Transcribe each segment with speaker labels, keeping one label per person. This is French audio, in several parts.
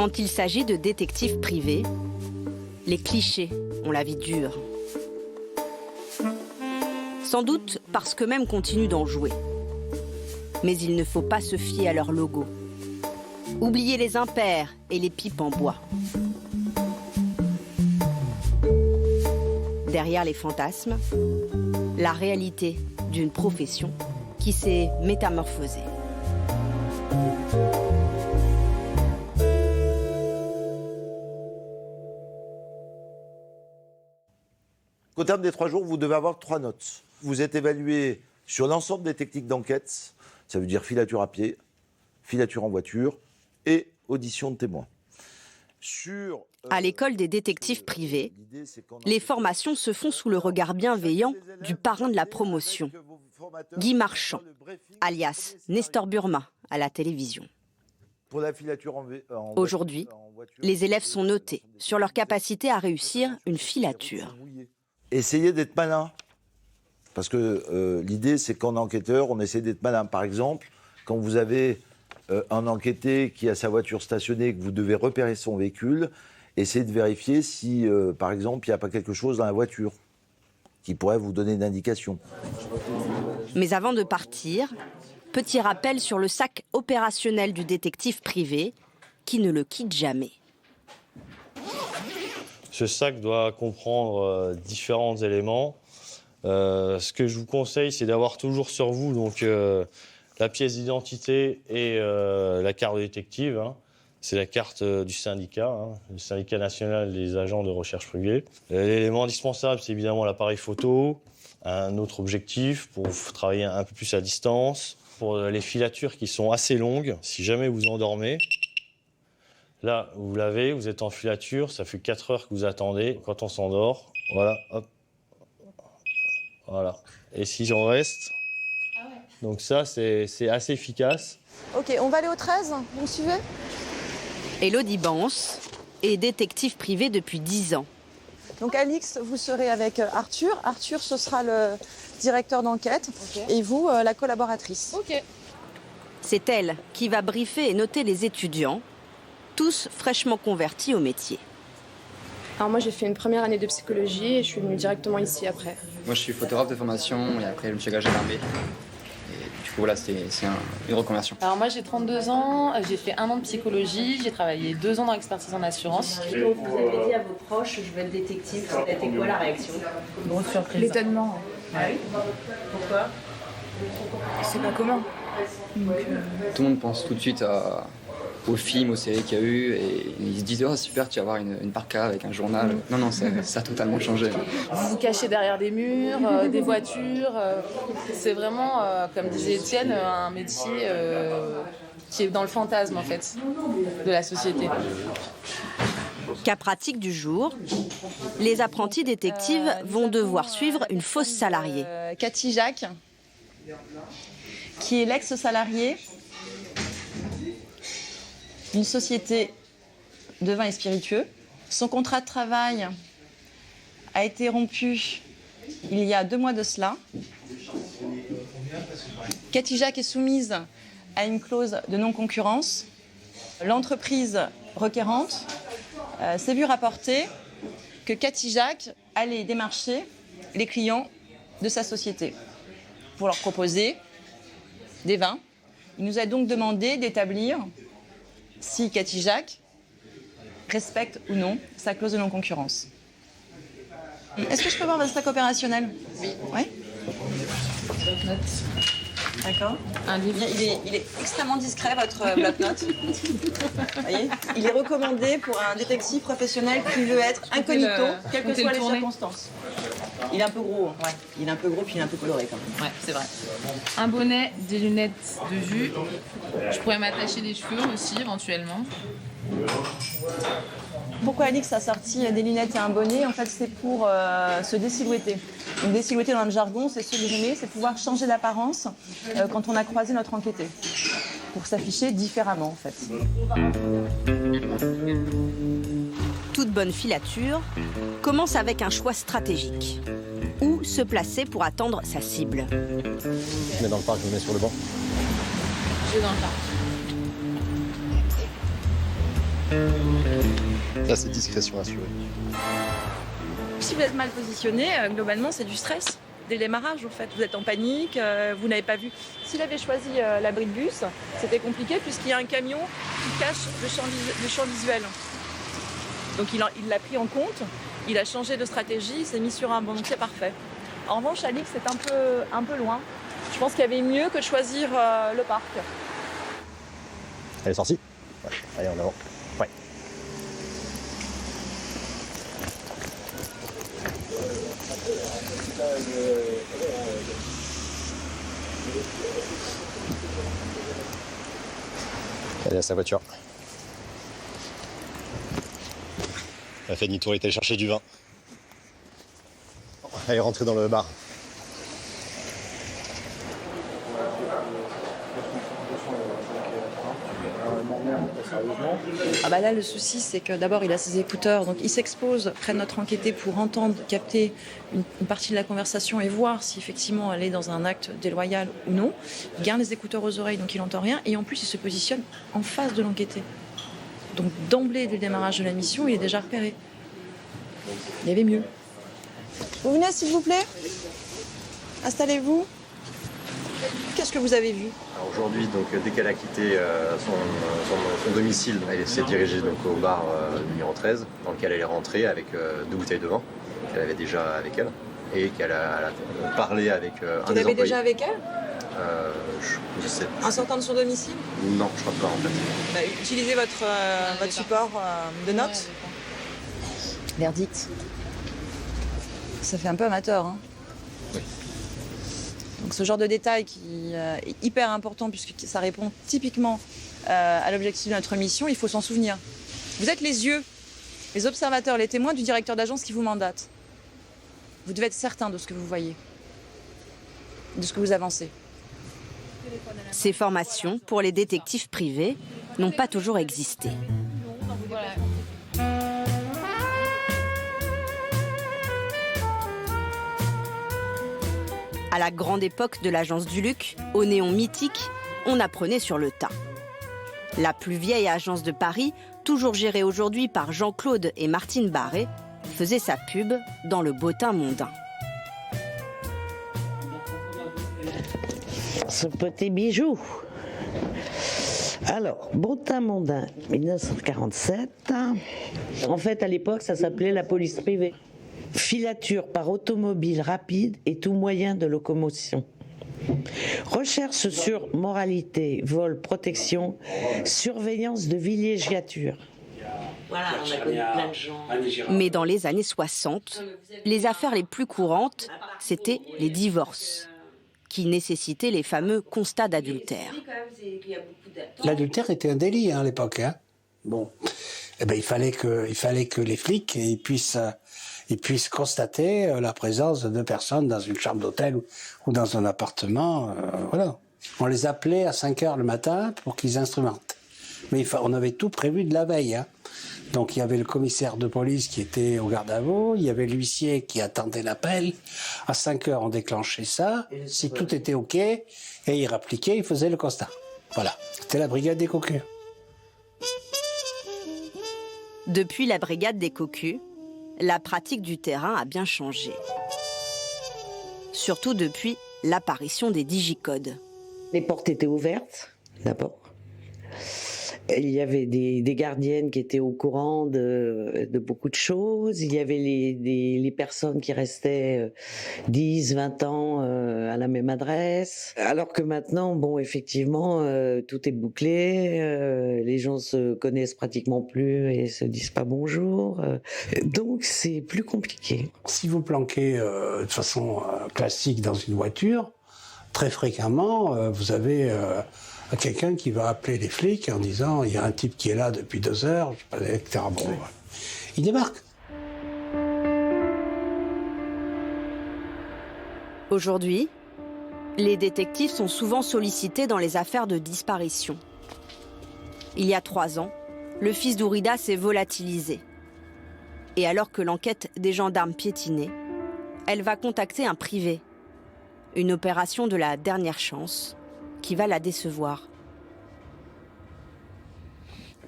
Speaker 1: Quand il s'agit de détectives privés, les clichés ont la vie dure. Sans doute parce qu'eux-mêmes continuent d'en jouer. Mais il ne faut pas se fier à leur logo. Oubliez les impairs et les pipes en bois. Derrière les fantasmes, la réalité d'une profession qui s'est métamorphosée.
Speaker 2: Au terme des 3 jours, vous devez avoir 3 notes. Vous êtes évalué sur l'ensemble des techniques d'enquête. Ça veut dire filature à pied, filature en voiture et audition de témoins.
Speaker 1: À l'école des détectives privés, les formations se font sous le regard bienveillant du parrain de la promotion, Guy Marchand, alias Nestor Burma, à la télévision. Aujourd'hui, les élèves sont notés sur leur capacité à réussir une filature.
Speaker 2: Essayez d'être malin. Parce que l'idée, c'est qu'en enquêteur, on essaie d'être malin. Par exemple, quand vous avez un enquêté qui a sa voiture stationnée et que vous devez repérer son véhicule, essayez de vérifier si, par exemple, il n'y a pas quelque chose dans la voiture qui pourrait vous donner une indication.
Speaker 1: Mais avant de partir, petit rappel sur le sac opérationnel du détective privé qui ne le quitte jamais.
Speaker 3: Ce sac doit comprendre différents éléments. Ce que je vous conseille, c'est d'avoir toujours sur vous donc, la pièce d'identité et la carte de détective. Hein. C'est la carte du syndicat, le syndicat national des agents de recherche privée. L'élément indispensable, c'est évidemment l'appareil photo, un autre objectif pour travailler un peu plus à distance. Pour les filatures qui sont assez longues, si jamais vous endormez, là, vous l'avez, vous êtes en filature, ça fait 4 heures que vous attendez. Quand on s'endort, voilà, hop. Voilà. Et si j'en reste, donc ça, c'est assez efficace.
Speaker 4: Ok, on va aller au 13, vous me suivez?
Speaker 1: Élodie Bance est détective privé depuis 10 ans.
Speaker 4: Donc Alix, vous serez avec Arthur. Arthur, ce sera le directeur d'enquête. Okay. Et vous, la collaboratrice.
Speaker 5: Ok.
Speaker 1: C'est elle qui va briefer et noter les étudiants, tous fraîchement convertis au métier.
Speaker 5: Alors moi, j'ai fait une première année de psychologie et je suis venue directement ici après.
Speaker 6: Moi, je suis photographe de formation et après, je me suis engagé à l'armée. Du coup, voilà, c'est une reconversion.
Speaker 5: Alors moi, j'ai 32 ans, j'ai fait 1 an de psychologie, j'ai travaillé 2 ans dans l'expertise en assurance.
Speaker 1: Quand vous avez dit à vos proches, je veux être détective, ça a été quoi la réaction?
Speaker 5: Grosse surprise.
Speaker 7: L'étonnement.
Speaker 1: Ah oui? Pourquoi?
Speaker 7: C'est pas commun. Donc,
Speaker 6: Tout le monde pense tout de suite aux films, aux séries qu'il y a eu et ils se disent « Oh super, tu vas avoir une parka avec un journal ». Non, ça a totalement changé.
Speaker 5: Vous vous cachez derrière des murs, des voitures. C'est vraiment, comme disait Étienne, un métier qui est dans le fantasme en fait, de la société.
Speaker 1: Cas pratique du jour, les apprentis détectives vont devoir suivre une fausse salariée.
Speaker 4: Cathy Jacques, qui est l'ex-salariée d'une société de vins et spiritueux. Son contrat de travail a été rompu il y a 2 mois de cela. Cathy Jacques est soumise à une clause de non-concurrence. L'entreprise requérante s'est vue rapporter que Cathy Jacques allait démarcher les clients de sa société pour leur proposer des vins. Il nous a donc demandé d'établir si Cathy Jacques respecte ou non sa clause de non-concurrence. Est-ce que je peux voir votre sac opérationnel? Oui. Oui. D'accord.
Speaker 5: Un livre.
Speaker 4: Il est extrêmement discret, votre bloc-notes. Vous voyez, il est recommandé pour un détective professionnel qui veut être incognito, quelles que soient les circonstances. Il est un peu gros. Ouais. Il est un peu gros, puis il est un peu coloré quand même.
Speaker 5: Ouais, c'est vrai. Un bonnet, des lunettes de vue. Je pourrais m'attacher les cheveux aussi, éventuellement.
Speaker 4: Pourquoi Alix a sorti des lunettes et un bonnet? En fait, c'est pour se désilhouetter. Donc, désilhouetter dans le jargon, c'est se grimer, c'est pouvoir changer d'apparence quand on a croisé notre enquêté. Pour s'afficher différemment, en fait.
Speaker 1: Toute bonne filature commence avec un choix stratégique. Où se placer pour attendre sa cible?
Speaker 3: Je mets dans le parc, je me mets sur le banc.
Speaker 5: Je vais dans le parc.
Speaker 8: Là, c'est discrétion assurée.
Speaker 4: Si vous êtes mal positionné, globalement, c'est du stress. Dès le démarrage, en fait, vous êtes en panique, vous n'avez pas vu. S'il avait choisi l'abri de bus, c'était compliqué puisqu'il y a un camion qui cache le champ visuel. Donc il l'a pris en compte, il a changé de stratégie, il s'est mis sur un banc, donc c'est parfait. En revanche, Alix, c'est un peu loin. Je pense qu'il y avait mieux que de choisir le parc.
Speaker 8: Elle est sortie. Ouais. Allez, en avant. Ouais. Elle est à sa voiture. Elle a fait demi-tour, elle est allée chercher du vin. Elle est rentrée dans le bar.
Speaker 4: Ah bah là, le souci, c'est que d'abord, il a ses écouteurs, donc il s'expose près de notre enquêté pour entendre, capter une partie de la conversation et voir si effectivement elle est dans un acte déloyal ou non. Il garde les écouteurs aux oreilles, donc il n'entend rien, et en plus, il se positionne en face de l'enquêté. Donc d'emblée, dès le démarrage de la mission, il est déjà repéré. Il y avait mieux. Vous venez, s'il vous plaît ? Installez-vous. Qu'est-ce que vous avez vu ?
Speaker 8: Aujourd'hui, donc, dès qu'elle a quitté son domicile, elle s'est dirigée donc, au bar numéro 13, dans lequel elle est rentrée avec 2 bouteilles de vin qu'elle avait déjà avec elle et qu'elle a parlé avec un des employés.
Speaker 4: Vous l'avez déjà avec elle ?
Speaker 8: Je sais.
Speaker 4: En sortant de son domicile ?
Speaker 8: Non, je crois pas en fait.
Speaker 4: Bah, utilisez votre support de notes. Verdict. Ça fait un peu amateur, hein ?
Speaker 8: Oui.
Speaker 4: Donc ce genre de détail qui est hyper important puisque ça répond typiquement à l'objectif de notre mission, il faut s'en souvenir. Vous êtes les yeux, les observateurs, les témoins du directeur d'agence qui vous mandate. Vous devez être certain de ce que vous voyez, de ce que vous avancez.
Speaker 1: Ces formations pour les détectives privés n'ont pas toujours existé. À la grande époque de l'agence du Luc, au néon mythique, on apprenait sur le tas. La plus vieille agence de Paris, toujours gérée aujourd'hui par Jean-Claude et Martine Barré, faisait sa pub dans le bottin mondain.
Speaker 9: Ce petit bijou. Alors, bottin mondain, 1947. En fait, à l'époque, ça s'appelait la police privée. Filature par automobile rapide et tout moyen de locomotion. Recherche sur moralité, vol, protection, surveillance de villégiature.
Speaker 1: Voilà, on a connu plein de gens. Mais dans les années 60, les affaires les plus courantes, c'était les divorces, qui nécessitaient les fameux constats d'adultère.
Speaker 10: L'adultère était un délit à l'époque. Hein. Bon, eh ben, il fallait que les flics ils puissent constater la présence de 2 personnes dans une chambre d'hôtel ou dans un appartement. Voilà. On les appelait à 5 heures le matin pour qu'ils instrumentent. Mais on avait tout prévu de la veille. Hein. Donc il y avait le commissaire de police qui était au garde à vous, il y avait l'huissier qui attendait l'appel. À 5 heures, on déclenchait ça. Si tout était OK, et il rappliquait, il faisait le constat. Voilà. C'était la brigade des cocus.
Speaker 1: Depuis la brigade des cocus, la pratique du terrain a bien changé. Surtout depuis l'apparition des digicodes.
Speaker 9: Les portes étaient ouvertes, d'abord. Il y avait des gardiennes qui étaient au courant de beaucoup de choses. Il y avait les personnes qui restaient 10, 20 ans à la même adresse. Alors que maintenant, bon, effectivement, tout est bouclé. Les gens se connaissent pratiquement plus et se disent pas bonjour. Donc, c'est plus compliqué.
Speaker 10: Si vous planquez de façon classique dans une voiture, très fréquemment, vous avez... quelqu'un qui va appeler les flics en disant il y a un type qui est là depuis 2 heures, etc. Bon, il débarque.
Speaker 1: Aujourd'hui, les détectives sont souvent sollicités dans les affaires de disparition. Il y a 3 ans, le fils d'Ourida s'est volatilisé. Et alors que l'enquête des gendarmes piétinait, elle va contacter un privé. Une opération de la dernière chance qui va la décevoir.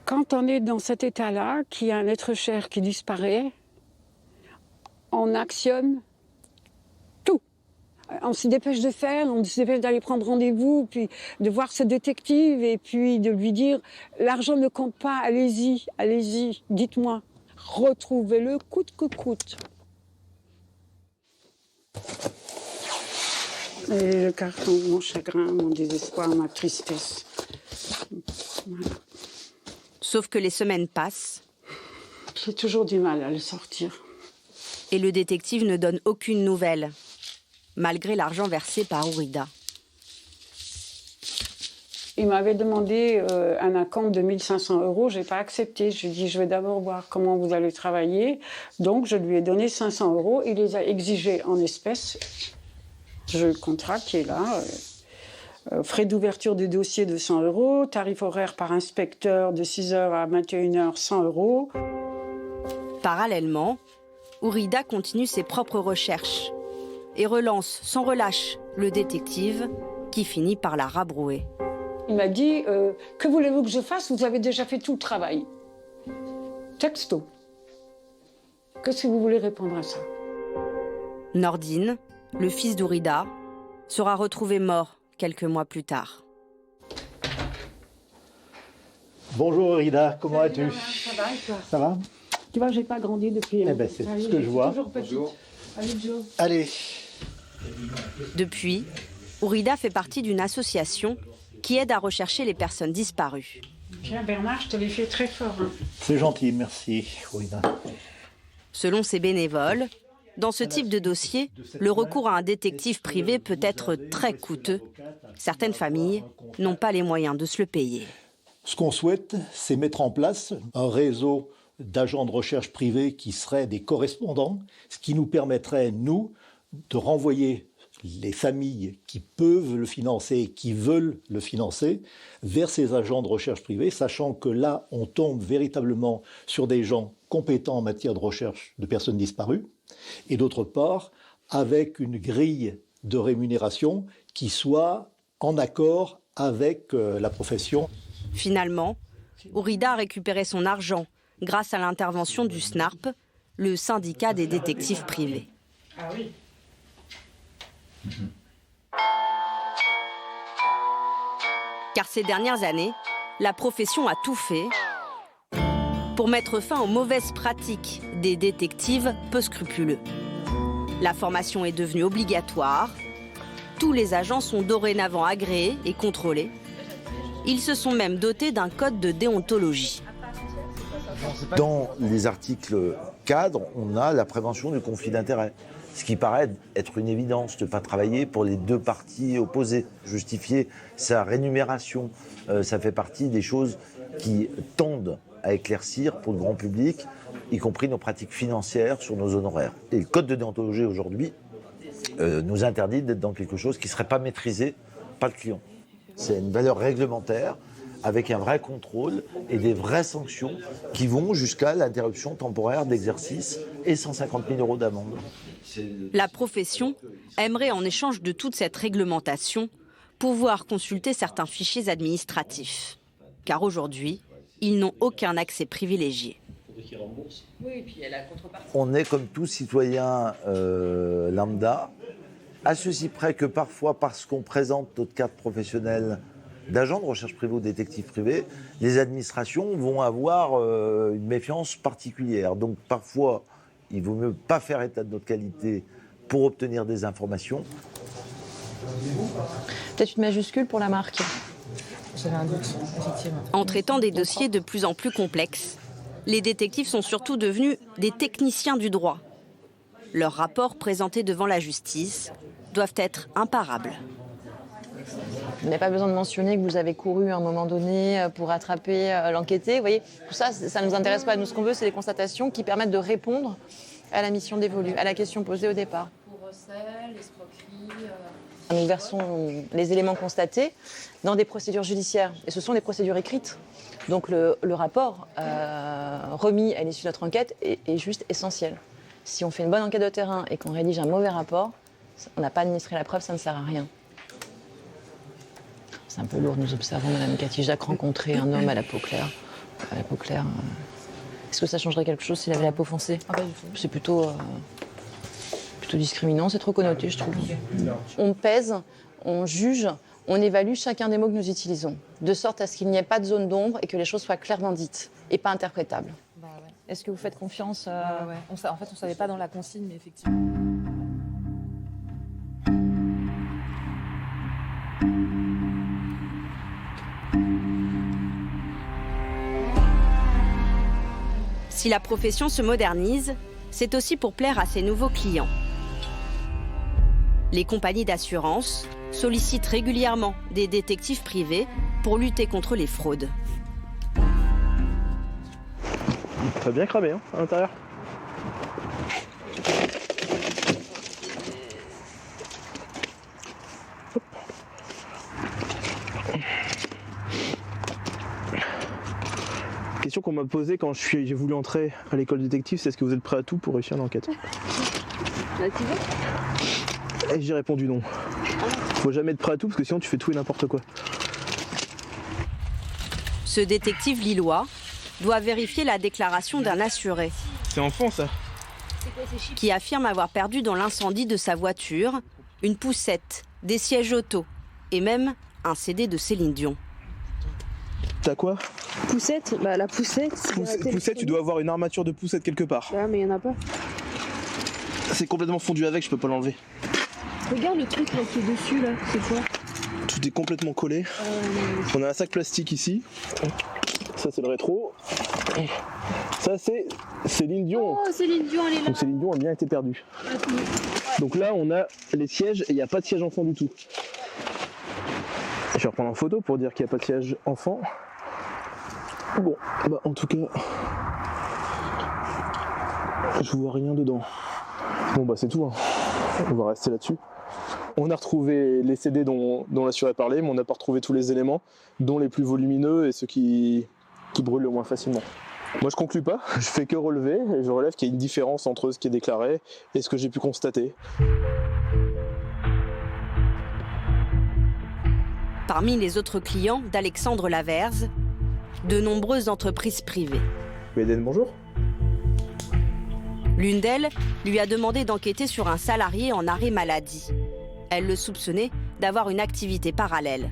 Speaker 11: Quand on est dans cet état-là, qu'il y a un être cher qui disparaît, on actionne tout. On se dépêche de faire, on se dépêche d'aller prendre rendez-vous, puis de voir ce détective et puis de lui dire « l'argent ne compte pas, allez-y, allez-y, dites-moi, retrouvez-le coûte que coûte ». Et le carton, mon chagrin, mon désespoir, ma tristesse. Voilà.
Speaker 1: Sauf que les semaines passent.
Speaker 11: J'ai toujours du mal à le sortir.
Speaker 1: Et le détective ne donne aucune nouvelle, malgré l'argent versé par Ourida.
Speaker 11: Il m'avait demandé un acompte de 1 500 €. Je n'ai pas accepté. Je lui ai dit, je vais d'abord voir comment vous allez travailler. Donc, je lui ai donné 500 €. Il les a exigés en espèces. J'ai le contrat qui est là. Frais d'ouverture du dossier de 100 €. Tarif horaire par inspecteur de 6 h à 21 h, 100 €.
Speaker 1: Parallèlement, Ourida continue ses propres recherches et relance sans relâche le détective qui finit par la rabrouer.
Speaker 11: Il m'a dit « Que voulez-vous que je fasse? Vous avez déjà fait tout le travail. » Texto. Qu'est-ce que vous voulez répondre à ça?
Speaker 1: Nordine, le fils d'Ourida, sera retrouvé mort quelques mois plus tard.
Speaker 12: Bonjour Ourida, comment vas-tu?
Speaker 11: Ça va et toi?
Speaker 12: Ça va?
Speaker 11: Tu vois, j'ai pas grandi depuis.
Speaker 12: Eh ben, c'est ce que je vois.
Speaker 11: Bonjour. Allez, Joe.
Speaker 12: Allez.
Speaker 1: Depuis, Ourida fait partie d'une association qui aide à rechercher les personnes disparues.
Speaker 11: Tiens, Bernard, je te l'ai fait très fort. Hein.
Speaker 12: C'est gentil, merci, Ourida.
Speaker 1: Selon ces bénévoles, dans ce type de dossier, le recours à un détective privé peut être très coûteux. Certaines familles n'ont pas les moyens de se le payer.
Speaker 12: Ce qu'on souhaite, c'est mettre en place un réseau d'agents de recherche privés qui seraient des correspondants, ce qui nous permettrait, nous, de renvoyer les familles qui peuvent le financer, qui veulent le financer, vers ces agents de recherche privés, sachant que là, on tombe véritablement sur des gens compétents en matière de recherche de personnes disparues, et d'autre part, avec une grille de rémunération qui soit en accord avec la profession.
Speaker 1: Finalement, Ourida a récupéré son argent grâce à l'intervention du SNARP, le syndicat des détectives privés.
Speaker 11: Ah oui.
Speaker 1: Car ces dernières années, la profession a tout fait pour mettre fin aux mauvaises pratiques des détectives peu scrupuleux. La formation est devenue obligatoire. Tous les agents sont dorénavant agréés et contrôlés. Ils se sont même dotés d'un code de déontologie.
Speaker 2: Dans les articles cadres, on a la prévention du conflit d'intérêts. Ce qui paraît être une évidence, de ne pas travailler pour les deux parties opposées. Justifier sa rémunération, ça fait partie des choses qui tendent à éclaircir pour le grand public, y compris nos pratiques financières sur nos honoraires. Et le code de déontologie aujourd'hui nous interdit d'être dans quelque chose qui ne serait pas maîtrisé par le client. C'est une valeur réglementaire avec un vrai contrôle et des vraies sanctions qui vont jusqu'à l'interruption temporaire d'exercice et 150 000 € d'amende.
Speaker 1: La profession aimerait, en échange de toute cette réglementation, pouvoir consulter certains fichiers administratifs. Car aujourd'hui, ils n'ont aucun accès privilégié.
Speaker 2: On est comme tout citoyen lambda, à ceci près que parfois, parce qu'on présente notre carte professionnelle d'agent de recherche privée ou détective privé, les administrations vont avoir une méfiance particulière. Donc parfois, il vaut mieux pas faire état de notre qualité pour obtenir des informations.
Speaker 4: Peut-être une majuscule pour la marque.
Speaker 5: J'avais un doute, effectivement.
Speaker 1: En traitant des dossiers de plus en plus complexes, les détectives sont surtout devenus des techniciens du droit. Leurs rapports présentés devant la justice doivent être imparables.
Speaker 4: Vous n'avez pas besoin de mentionner que vous avez couru à un moment donné pour attraper l'enquêté. Vous voyez, tout ça, ça ne nous intéresse pas. Nous, ce qu'on veut, c'est des constatations qui permettent de répondre à la mission dévolue, à la question posée au départ.
Speaker 5: Pour recel, escroquerie...
Speaker 4: Nous versons les éléments constatés dans des procédures judiciaires. Et ce sont des procédures écrites. Donc le rapport remis à l'issue de notre enquête est juste essentiel. Si on fait une bonne enquête de terrain et qu'on rédige un mauvais rapport, on n'a pas administré la preuve, ça ne sert à rien. C'est un peu lourd, nous observons Mme Cathy Jacques rencontrer un homme à la peau claire. La peau claire. Est-ce que ça changerait quelque chose s'il avait la peau foncée?
Speaker 5: Ah, pas du tout.
Speaker 4: C'est plutôt discriminant, c'est trop connoté, je trouve. On pèse, on juge, on évalue chacun des mots que nous utilisons, de sorte à ce qu'il n'y ait pas de zone d'ombre et que les choses soient clairement dites et pas interprétables.
Speaker 5: Bah ouais.
Speaker 4: Est-ce que vous faites confiance
Speaker 5: Ouais. En fait, on savait pas dans la consigne, mais effectivement.
Speaker 1: Si la profession se modernise, c'est aussi pour plaire à ses nouveaux clients. Les compagnies d'assurance sollicitent régulièrement des détectives privés pour lutter contre les fraudes.
Speaker 13: Ça va bien cramé hein, à l'intérieur. Question qu'on m'a posée quand j'ai voulu entrer à l'école détective, c'est est-ce que vous êtes prêt à tout pour réussir l'enquête? Et j'ai répondu non. Faut jamais être prêt à tout parce que sinon tu fais tout et n'importe quoi.
Speaker 1: Ce détective lillois doit vérifier la déclaration d'un assuré.
Speaker 13: C'est enfant ça.
Speaker 1: Qui affirme avoir perdu dans l'incendie de sa voiture une poussette, des sièges auto et même un CD de Céline Dion.
Speaker 13: T'as quoi?
Speaker 14: Poussette? Bah la poussette.
Speaker 13: Poussette, tu dois avoir une armature de poussette quelque part.
Speaker 14: Ouais, mais il y en a pas.
Speaker 13: C'est complètement fondu avec, je peux pas l'enlever.
Speaker 14: Regarde le truc là qui est dessus là, c'est quoi?
Speaker 13: Tout est complètement collé. On a un sac plastique ici. Ça c'est le rétro. Ça c'est Céline Dion.
Speaker 14: Oh, Céline Dion, elle est là.
Speaker 13: Donc Céline Dion a bien été perdue. Donc là on a les sièges et il n'y a pas de siège enfant du tout. Je vais reprendre en photo pour dire qu'il n'y a pas de siège enfant. Bon, bah en tout cas, je vois rien dedans. Bon bah c'est tout, hein. On va rester là-dessus. On a retrouvé les CD dont l'assuré parlait, mais on n'a pas retrouvé tous les éléments, dont les plus volumineux et ceux qui brûlent le moins facilement. Moi je conclue pas, je fais que relever, et je relève qu'il y a une différence entre ce qui est déclaré et ce que j'ai pu constater.
Speaker 1: Parmi les autres clients d'Alexandre Laverse, de nombreuses entreprises privées.
Speaker 13: Eden, bonjour.
Speaker 1: L'une d'elles lui a demandé d'enquêter sur un salarié en arrêt maladie. Elle le soupçonnait d'avoir une activité parallèle.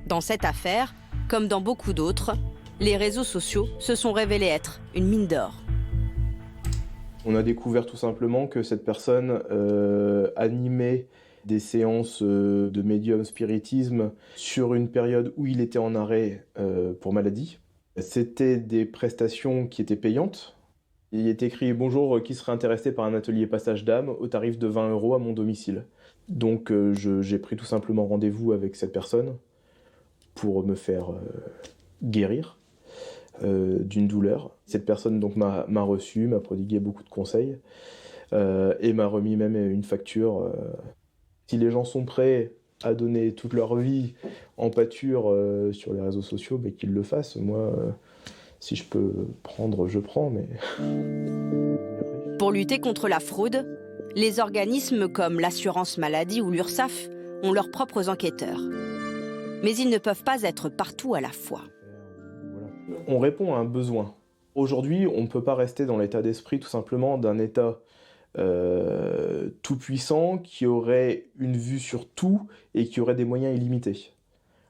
Speaker 1: Dans cette affaire, comme dans beaucoup d'autres, les réseaux sociaux se sont révélés être une mine d'or.
Speaker 13: On a découvert tout simplement que cette personne animait des séances de médium spiritisme sur une période où il était en arrêt pour maladie. C'était des prestations qui étaient payantes. Il est écrit « Bonjour, qui serait intéressé par un atelier passage d'âme au tarif de 20 € à mon domicile ?» Donc j'ai pris tout simplement rendez-vous avec cette personne pour me faire guérir d'une douleur. Cette personne donc m'a reçu, m'a prodigué beaucoup de conseils et m'a remis même une facture. Si les gens sont prêts à donner toute leur vie en pâture sur les réseaux sociaux, bah, qu'ils le fassent. Moi, si je peux prendre, je prends, mais...
Speaker 1: Pour lutter contre la fraude, les organismes comme l'assurance maladie ou l'URSSAF ont leurs propres enquêteurs. Mais ils ne peuvent pas être partout à la fois.
Speaker 13: On répond à un besoin. Aujourd'hui, on ne peut pas rester dans l'état d'esprit tout simplement d'un État tout-puissant qui aurait une vue sur tout et qui aurait des moyens illimités.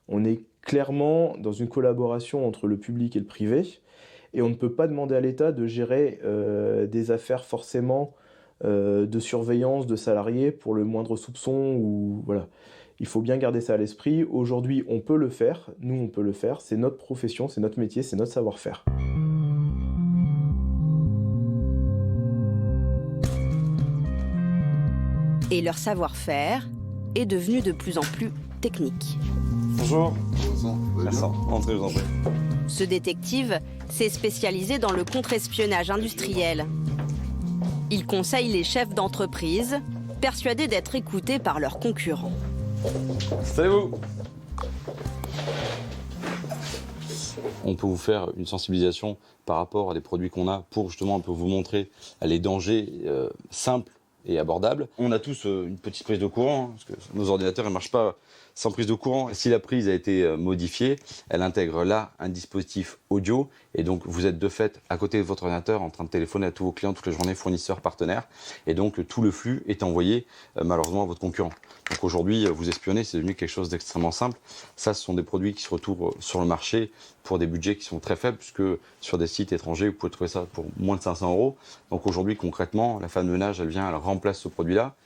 Speaker 13: On est clairement dans une collaboration entre le public et le privé et on ne peut pas demander à l'État de gérer des affaires forcément de surveillance de salariés pour le moindre soupçon ou voilà. Il faut bien garder ça à l'esprit. Aujourd'hui, on peut le faire, nous on peut le faire, c'est notre profession, c'est notre métier, c'est notre savoir-faire.
Speaker 1: Et leur savoir-faire est devenu de plus en plus technique.
Speaker 15: Bonjour. Merci. Entrez, vous entrez.
Speaker 1: Ce détective s'est spécialisé dans le contre-espionnage industriel. Il conseille les chefs d'entreprise, persuadés d'être écoutés par leurs concurrents.
Speaker 15: Installez-vous.
Speaker 16: On peut vous faire une sensibilisation par rapport à des produits qu'on a pour justement un peu vous montrer les dangers simples et abordable. On a tous une petite prise de courant, hein, parce que nos ordinateurs ne marchent pas sans prise de courant. Si la prise a été modifiée, elle intègre là un dispositif audio, et donc vous êtes de fait à côté de votre ordinateur en train de téléphoner à tous vos clients toute la journée, fournisseurs, partenaires, et donc tout le flux est envoyé malheureusement à votre concurrent. Donc aujourd'hui, vous espionner, c'est devenu quelque chose d'extrêmement simple. Ça, ce sont des produits qui se retrouvent sur le marché pour des budgets qui sont très faibles, puisque sur des sites étrangers, vous pouvez trouver ça pour moins de 500 €. Donc aujourd'hui, concrètement, la femme de ménage, elle vient, elle remplace ce produit-là,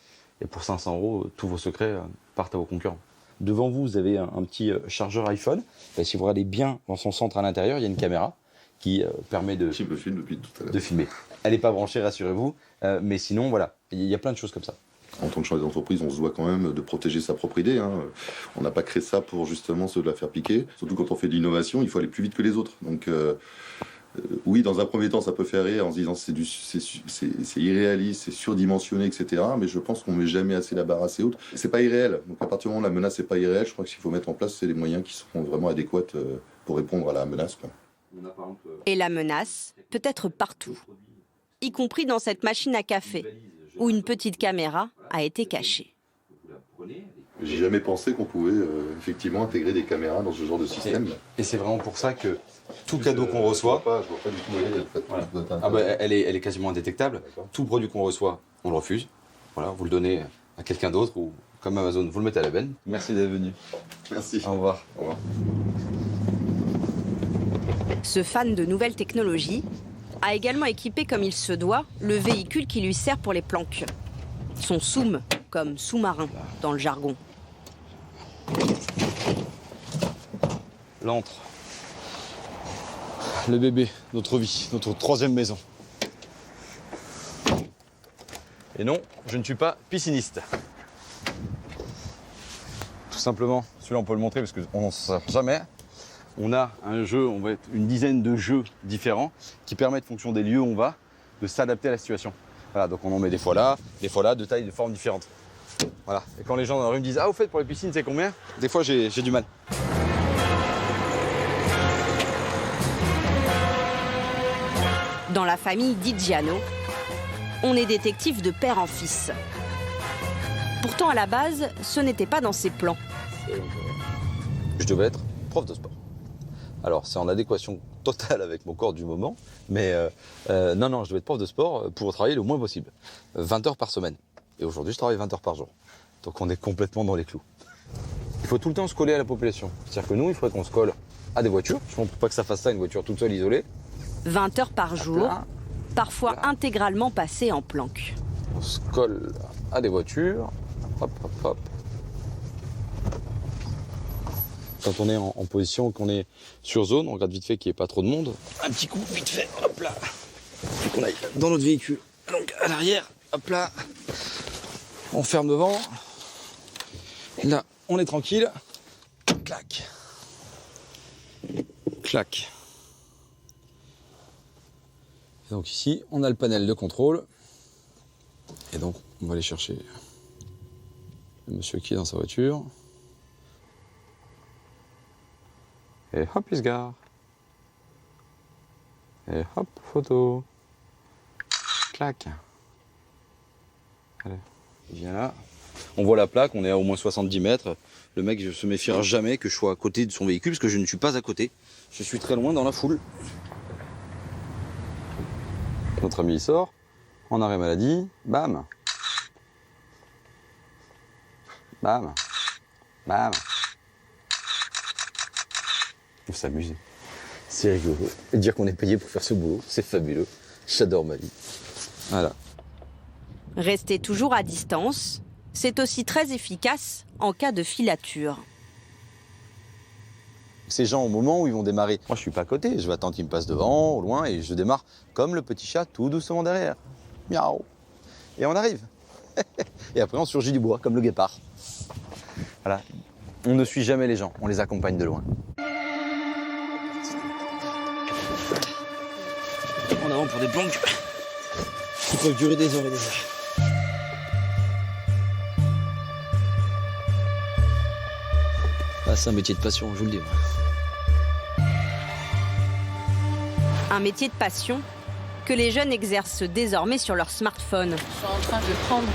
Speaker 16: et pour 500 €, tous vos secrets partent à vos concurrents. Devant vous, vous avez un petit chargeur iPhone. Et si vous regardez bien dans son centre à l'intérieur, il y a une caméra qui permet de filmer. Elle n'est pas branchée, rassurez-vous, mais sinon, voilà, il y a plein de choses comme ça.
Speaker 15: En tant que chef d'entreprise, on se doit quand même de protéger sa propre idée. Hein. On n'a pas créé ça pour justement se la faire piquer. Surtout quand on fait de l'innovation, il faut aller plus vite que les autres. Donc oui, dans un premier temps, ça peut faire rire en se disant c'est irréaliste, c'est surdimensionné, etc. Mais je pense qu'on ne met jamais assez la barre assez haute. C'est pas irréel. Donc à partir du moment où la menace n'est pas irréelle, je crois que ce qu'il faut mettre en place, c'est les moyens qui seront vraiment adéquats pour répondre à la menace, quoi.
Speaker 1: Et la menace peut être partout, y compris dans cette machine à café, où une petite caméra a été cachée.
Speaker 15: J'ai jamais pensé qu'on pouvait effectivement intégrer des caméras dans ce genre de système.
Speaker 16: Et c'est vraiment pour ça que tout cadeau qu'on reçoit,
Speaker 15: je vois pas du tout.
Speaker 16: voilà. Ah bah, elle est quasiment indétectable. Tout produit qu'on reçoit, on le refuse. Voilà, vous le donnez à quelqu'un d'autre ou comme Amazon, vous le mettez à la benne. Merci d'être venu.
Speaker 15: Merci.
Speaker 16: Au revoir.
Speaker 15: Au revoir.
Speaker 1: Ce fan de nouvelles technologies a également équipé comme il se doit le véhicule qui lui sert pour les planques. Son soum, comme sous-marin dans le jargon.
Speaker 16: L'antre. Le bébé, notre vie, notre troisième maison. Et non, je ne suis pas pisciniste. Tout simplement, celui-là on peut le montrer parce qu'on n'en sert jamais. On a un jeu, on va être une dizaine de jeux différents qui permettent, en fonction des lieux où on va, de s'adapter à la situation. Voilà, donc on en met des fois là, de tailles, de formes différentes. Voilà. Et quand les gens dans la rue me disent « Ah, au fait, pour les piscines, c'est combien ?» Des fois, j'ai du mal.
Speaker 1: Dans la famille Di Giano, on est détective de père en fils. Pourtant, à la base, ce n'était pas dans ses plans.
Speaker 16: Je devais être prof de sport. Alors, c'est en adéquation totale avec mon corps du moment, mais non, je devais être prof de sport pour travailler le moins possible. 20 heures par semaine. Et aujourd'hui, je travaille 20 heures par jour. Donc, on est complètement dans les clous. Il faut tout le temps se coller à la population. C'est-à-dire que nous, il faudrait qu'on se colle à des voitures. Je ne pense pas que ça fasse ça, une voiture toute seule, isolée.
Speaker 1: 20 heures par jour, parfois intégralement passées en planque.
Speaker 16: On se colle à des voitures. Hop, hop, hop. Quand on est en position, qu'on est sur zone, on regarde vite fait qu'il n'y ait pas trop de monde. Un petit coup, vite fait, hop là. Puis qu'on aille dans notre véhicule. Donc à l'arrière, hop là. On ferme devant. Et là, on est tranquille. Clac. Clac. Et donc ici, on a le panel de contrôle. Et donc, on va aller chercher le monsieur qui est dans sa voiture. Et hop, il se gare. Et hop, photo. Clac. Allez, il vient là. On voit la plaque, on est à au moins 70 mètres. Le mec ne se méfiera jamais que je sois à côté de son véhicule, parce que je ne suis pas à côté. Je suis très loin dans la foule. Notre ami il sort, en arrêt maladie, bam. Bam. Bam. On s'amuse. C'est rigolo. Et dire qu'on est payé pour faire ce boulot, c'est fabuleux. J'adore ma vie. Voilà.
Speaker 1: Rester toujours à distance, c'est aussi très efficace en cas de filature.
Speaker 16: Ces gens, au moment où ils vont démarrer, moi je suis pas à côté, je vais attendre qu'ils me passent devant, au loin, et je démarre comme le petit chat, tout doucement derrière. Miaou. Et on arrive. Et après on surgit du bois, comme le guépard. Voilà. On ne suit jamais les gens, on les accompagne de loin. En avant pour des planques qui peuvent durer des heures et des heures. Ah, c'est un métier de passion, je vous le dis.
Speaker 1: Un métier de passion que les jeunes exercent désormais sur leur smartphone.
Speaker 5: Je suis en train de prendre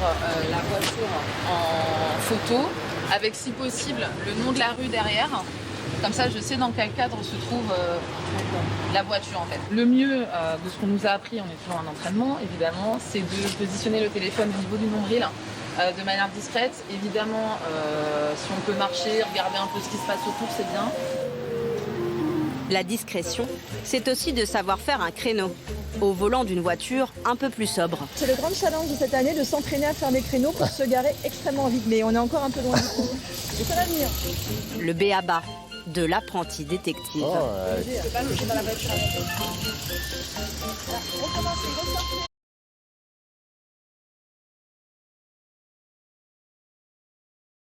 Speaker 5: la voiture en photo, avec si possible le nom de la rue derrière. Comme ça, je sais dans quel cadre se trouve la voiture en fait. Le mieux de ce qu'on nous a appris en étant en entraînement, évidemment, c'est de positionner le téléphone au niveau du nombril de manière discrète. Évidemment, si on peut marcher, regarder un peu ce qui se passe autour, c'est bien.
Speaker 1: La discrétion, c'est aussi de savoir faire un créneau au volant d'une voiture un peu plus sobre.
Speaker 17: C'est le grand challenge de cette année de s'entraîner à faire des créneaux pour se garer extrêmement vite. Mais on est encore un peu loin du compte. Et ça va venir.
Speaker 1: Le b.a.-ba de l'apprenti détective.
Speaker 17: C'est pas le chemin à la voiture. Recommencez, ressortez.